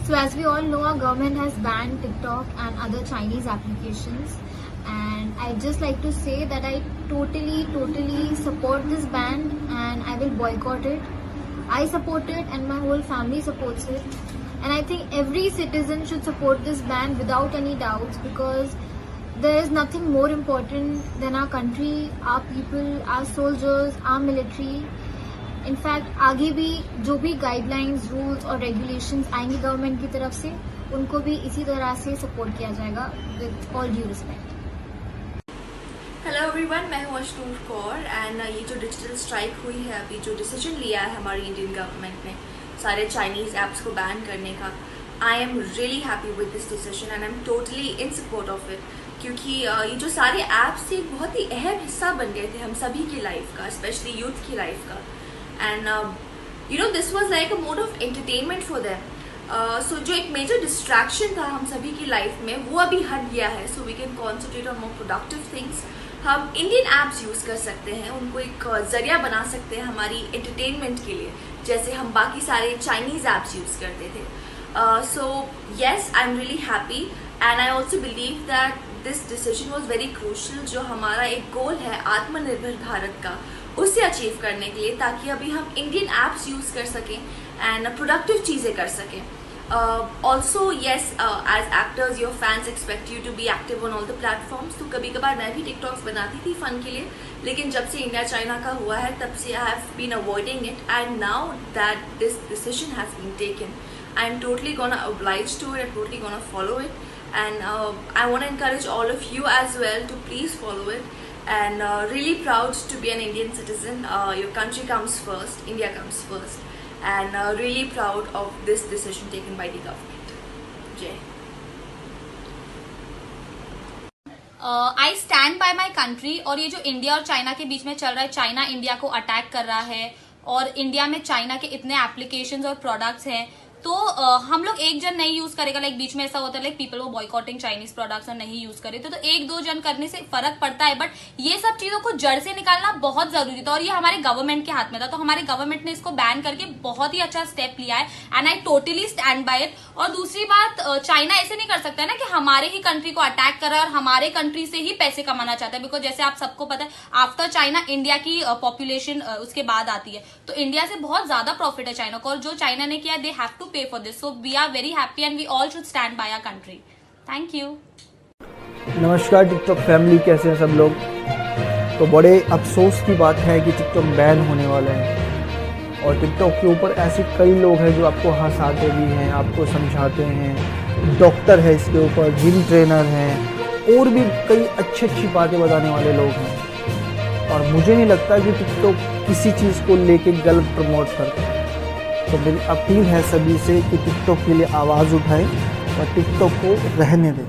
So as we all know, our government has banned TikTok and other Chinese applications. And I'd just like to say that I totally support this ban and I will boycott it. I support it and my whole family supports it. And I think every citizen should support this ban without any doubts, because there is nothing more important than our country, our people, our soldiers, our military. In fact, आगे भी जो भी guidelines, rules और regulations आएंगे government की तरफ से, उनको भी इसी तरह से सपोर्ट किया जाएगा with all due respect. Hello everyone, मैं हूँ अशनूर कौर एंड ये जो डिजिटल स्ट्राइक हुई है, अभी जो डिसीजन लिया है हमारी इंडियन गवर्नमेंट ने सारे चाइनीज़ ऐप्स को बैन करने का, I am really happy with this decision and I am totally in support of it. क्योंकि ये जो सारे ऐप्स थे एक बहुत ही अहम हिस्सा बन गए थे हम सभी की लाइफ का, स्पेशली यूथ की लाइफ का। And you know this was like a mode of entertainment for them. So जो एक मेजर डिस्ट्रैक्शन था हम सभी की लाइफ में, वो अभी हट गया है। So we can concentrate on more productive things. हम इंडियन ऐप्स यूज़ कर सकते हैं, उनको एक जरिया बना सकते हैं हमारी एंटरटेनमेंट के लिए, जैसे हम बाकी सारे चाइनीज़ ऐप्स यूज़ करते थे। So yes, I am really happy and I also believe that this decision was very crucial. जो हमारा एक गोल है आत्मनिर्भर भारत का, उसे अचीव करने के लिए, ताकि अभी हम इंडियन ऐप्स यूज़ कर सकें एंड प्रोडक्टिव चीज़ें कर सकें। Also yes, as actors your fans expect you to be active on all the platforms। तो कभी कभार मैं भी टिकटॉक्स बनाती थी फन के लिए, लेकिन जब से इंडिया चाइना का हुआ है तब से I have been avoiding it and now that this decision has been taken, I am totally gonna oblige to it, I'm totally gonna follow it and I want to encourage all of you as well to please follow it and really proud to be an Indian citizen। Your country comes first, India comes first and really proud of this decision taken by the government। Jai। I stand by my country. और ये जो India और China के बीच में चल रहा है, China India को अटैक कर रहा है और इंडिया में चाइना के इतने एप्लीकेशंस और प्रोडक्ट्स हैं, तो हम लोग एक जन नहीं यूज करेगा। लाइक बीच में ऐसा होता है लाइक पीपल वो बॉयकॉटिंग चाइनीज प्रोडक्ट्स और नहीं यूज करे, तो एक दो जन करने से फर्क पड़ता है, बट ये सब चीजों को जड़ से निकालना बहुत जरूरी था और ये हमारे गवर्नमेंट के हाथ में था। तो हमारे गवर्नमेंट ने इसको बैन करके बहुत ही अच्छा स्टेप लिया है and I totally stand by it. और दूसरी बात, चाइना ऐसे नहीं कर सकता है ना कि हमारे ही कंट्री को अटैक कर रहा है और हमारे कंट्री से ही पैसे कमाना चाहता है, बिकॉज जैसे आप सबको पता है आफ्टर चाइना इंडिया की पॉपुलेशन उसके बाद आती है, तो इंडिया से बहुत ज्यादा प्रॉफिट है चाइना को, और जो चाइना ने किया दे हैव टू पे for this. So we are very happy and we all should stand by our country। Thank you। नमस्कार टिकटॉक फैमिली, कैसे हैं सब लोग। तो बड़े अफसोस की बात है कि टिकटॉक बैन होने वाला है और टिकटॉक के ऊपर ऐसे कई लोग हैं जो आपको हंसाते भी हैं, आपको समझाते हैं। डॉक्टर है इसके ऊपर, जिम ट्रेनर हैं और भी कई अच्छी बातें बताने वाले लोग हैं, और मुझे नहीं लगता कि टिकटॉक किसी चीज़ को लेके गलत प्रमोट करता है। तो मेरी अपील है सभी से कि टिकटॉक के लिए आवाज़ उठाएं और टिकटॉक को रहने दें।